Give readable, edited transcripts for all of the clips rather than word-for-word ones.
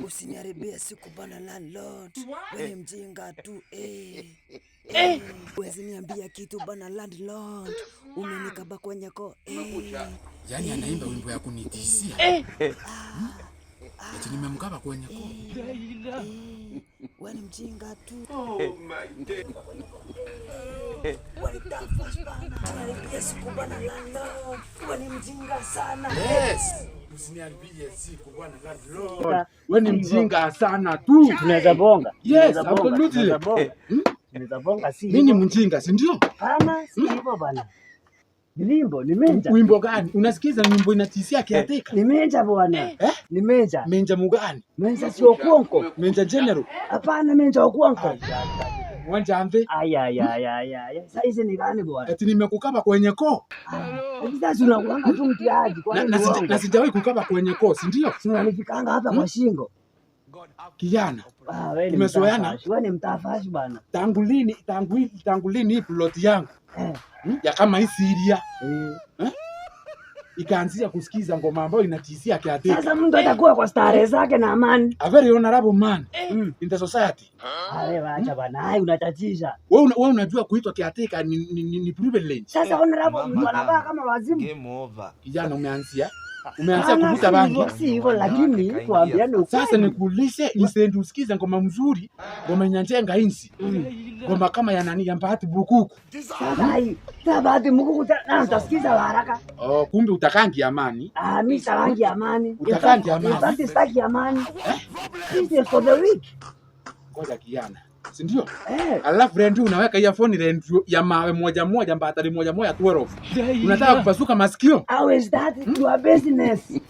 Usiniharibie siku bana landlord. Wewe mjinga tu Wezi niambia kitu bana landlord. Umenikaba kwenye ko Yani anaimba wimbo ya kunitisia. Eti nimemkaba kwenye ko. Wewe mjinga tu. Oh my God. Walitafash bana. Usiniharibie siku bana landlord. Wewe mjinga sana. Yes. Usiniharibie siku bana landlord. Wewe mjinga sana tu. Tunaweza bonga. Yes, absolutely. Tunaweza bonga si. Mimi ni mjinga, si ndio? Hapana, si hivyo bana. Wimbo ni menja. Wimbo gani? Unasikiza wimbo inatisia kiateka? Ni menja bwana. Ni menja. Menja mugani? Menja sio kuonko. Menja general. Hapana, menja wa kuonko. Mwanja ambe. Aya. Saizi ni gani bwana? Eti nimekukaba kwenye ko. Sasa unakuanga tu mtiaji kwa nini? Na sijawahi kukaba kwenye ko, si ndio? Unanifikanga hapa kwa shingo. Kijana. Wewe ni Tumezoeana. Wewe ni mtafashi bwana. Tangu lini hii plot yangu ya kama hii Syria ikaanzia kusikiza ngoma ambayo inatisia kiateka. Sasa mtu atakuwa kwa starehe zake na amani. A very honorable man in the society. Wewe acha bana, hai unatatisha. Wewe unajua kuitwa kiateka ni privilege. Sasa honorable mtu anavaa kama wazimu. Game over. Kijana umeanzia kuvuta bangi. Si hivyo lakini kuambiana ukweli. Sasa nikuulize instead usikize ngoma mzuri, ngoma inyanjenga insi. Ngoma kama ya nani ya Bahati Bukuku. Sasa Bahati Bukuku na utasikiza haraka. Kumbe utakangi amani. Mimi sawangi amani. Utakangi amani. Basi sitaki amani. This is for the week. Ngoja kijana. Si ndio? Alafu rent unaweka earphone rent ya mawe moja mbatari moja 12. Unataka kupasuka masikio? How is that your business?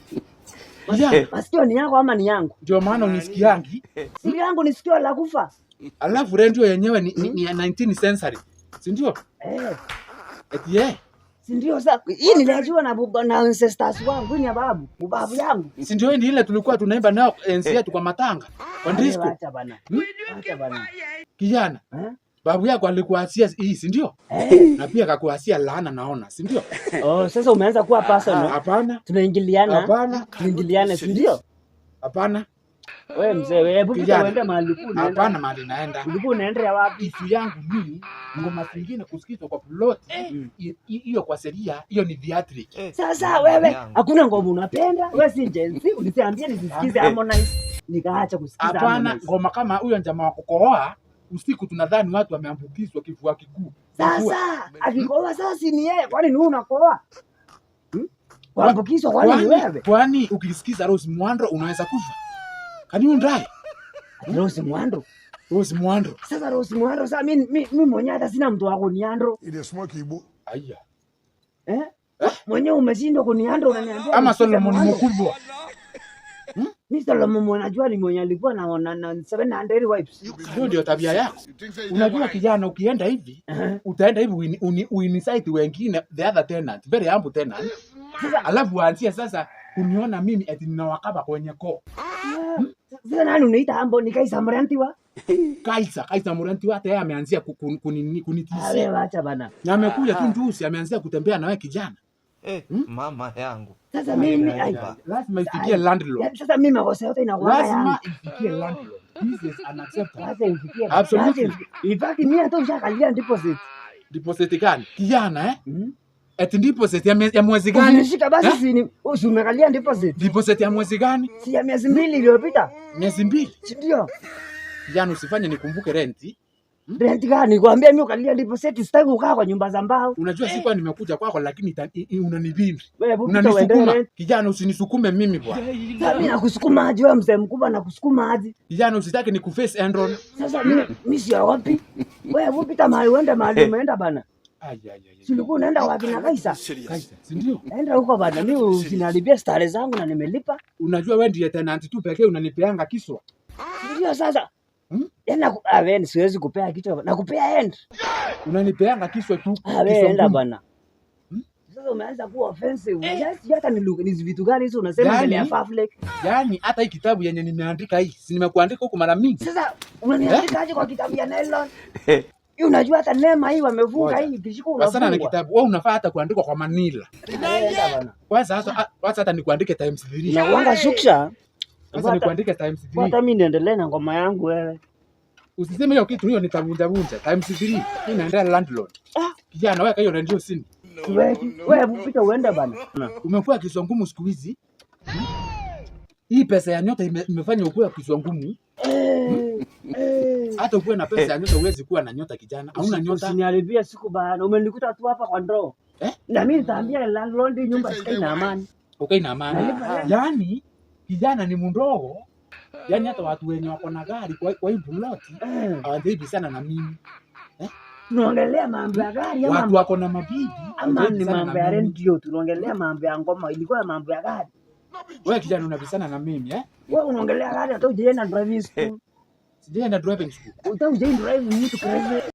Masikio ni yako ama ni yangu? Ndio maana unisikiangi. Si yangu ni sikio la kufa. Alafu radio yenyewe ni ya 19th century. Si ndio? Eti si ndio sasa hii nilijua na ancestors wangu ni babu yangu. Si ndio ile tulikuwa tunaimba nao enzi yetu kwa matanga. Kwa disco. Acha bana. Kijana. Babu yako alikuasia hii, si ndio? Na pia akakuasia laana naona, si ndio? Sasa umeanza kuwa personal. Hapana. Tunaingiliana. Hapana. Tunaingiliana, si ndio? Hapana. Wewe mzee, wewe uende mahali kuna. Hapana, mahali naenda. Ulikuwa unaenda wapi? Isu yangu mimi ngoma zingine kusikizwa kwa plot. Hiyo kwa sheria, hiyo ni theatric. Sasa wewe hakuna ngoma unapenda? Wewe si jenzi, ulisiambia nisisikize Harmonize. Nikaacha kusikiza Harmonize. Hapana, ngoma kama huyo jamaa wa kukohoa, usiku tunadhani watu wameambukizwa kifua kikuu. Sasa akikohoa sasa si ni yeye, kwani ni wewe unakohoa? Kuambukizwa kwani wewe? Kwani ukisikiza Rose Muhando unaweza kufa? Kani undai? Rose Muhando. Sasa Rose Muhando sasa mimi mwenyewe hata sina mtu wako niando. Ile smoke ibo. Aya. Mwenyewe umeshindwa kuniando unaniambia. Ama Solomon mkubwa. Mimi Solomon najua ni mwenye alikuwa na 700 wipes. Hiyo ndio tabia yako. Unajua kijana ukienda hivi, utaenda hivi uinicite wengine the other tenant, very humble tenant. Alafu waanzie sasa kuniona mimi eti ninawakaba kwenye ko. Sasa nani unaita hambo ni Kaisa Murantiwa? Kaisa Murantiwa hata yeye ameanzia kunitisia. Wewe acha bana. Na amekuja tu njusi ameanzia kutembea na wewe kijana. Mama yangu. Sasa mimi lazima ifikie landlord. Sasa mimi makosa yote inakuwa lazima ifikie landlord. This is unacceptable. Sasa ifikie. Absolutely. In fact mimi hata ushakalia deposit. Deposit gani? Kijana eti deposit ya mwezi gani? Unishika basi si umekalia deposit. Deposit ya mwezi gani? Si ya miezi 2 iliyopita. Miezi 2? Si ndio? Kijana usifanye nikumbuke renti. Renti gani? Nikwambia mimi ukalia deposit sitaki kukaa kwa nyumba za mbao. Unajua sikuwa nimekuja kwako lakini unanibindi. Wewe unanisukuma. Kijana usinisukume mimi bwana. Sasa mimi nakusukuma aje wewe mzee mkubwa nakusukuma aje? Kijana usitaki nikuface Enron. Sasa mimi si wapi? Wewe upita mahali uende mahali umeenda bana. Si ulikuwa unaenda wapi na Kaisa? Si ndio? Naenda huko bana, mimi usinalipia stare zangu na nimelipa. Unajua wewe ndiye tenant tu pekee unanipeanga kiswa. Ndio sasa. Yana wewe siwezi kupea kitu. Nakupea end. Unanipeanga kiswa tu. Wewe enda bana. Sasa umeanza kuwa offensive. Hata ni vitu gani hizo unasema mbele ya public? Yaani hata hii kitabu yenye nimeandika hii, si nimekuandika huko mara mingi. Sasa unaniandikaje kwa kitabu ya nylon? Unajua hata neema hii wamevuka hii kishiko unafungwa. Sana na kitabu. Wewe unafaa hata kuandika kwa Manila. Kwanza hata nikuandike times 3. Na kuanga shuksha Sasa nikuandike times 3. Hata mimi niendelee na ngoma yangu wewe. Usiseme hiyo kitu, hiyo nitavunja vunja. Times 3. Hii inaendea landlord. Kijana weka hiyo ndio sini. Wewe mpita uende bana. Umekuwa kichwa ngumu siku hizi. Hii pesa ya nyota imefanya ukuwe kichwa ngumu. Hata ukuwe na pesa ya nyota uwezi kuwa na nyota kijana. Hauna nyota. Usiniharibia siku bana. Umenikuta tu hapa kwa ndoo. Na mimi nitaambia landlord nyumba ina amani. Okay na amani. Yaani kijana ni mdogo. Yaani hata watu wenye wako na gari kwa hii ploti hawajaibi sana na mimi. Tunaongelea mambo ya gari ama watu wako na mabibi ama ni mambo ya radio? Tunaongelea mambo ya ngoma, ilikuwa mambo ya gari. Wewe kijana unabisana na mimi Wewe unaongelea gari hata hujaenda driving school. Sijaenda driving school. Hata hujaenda driving mtu crazy.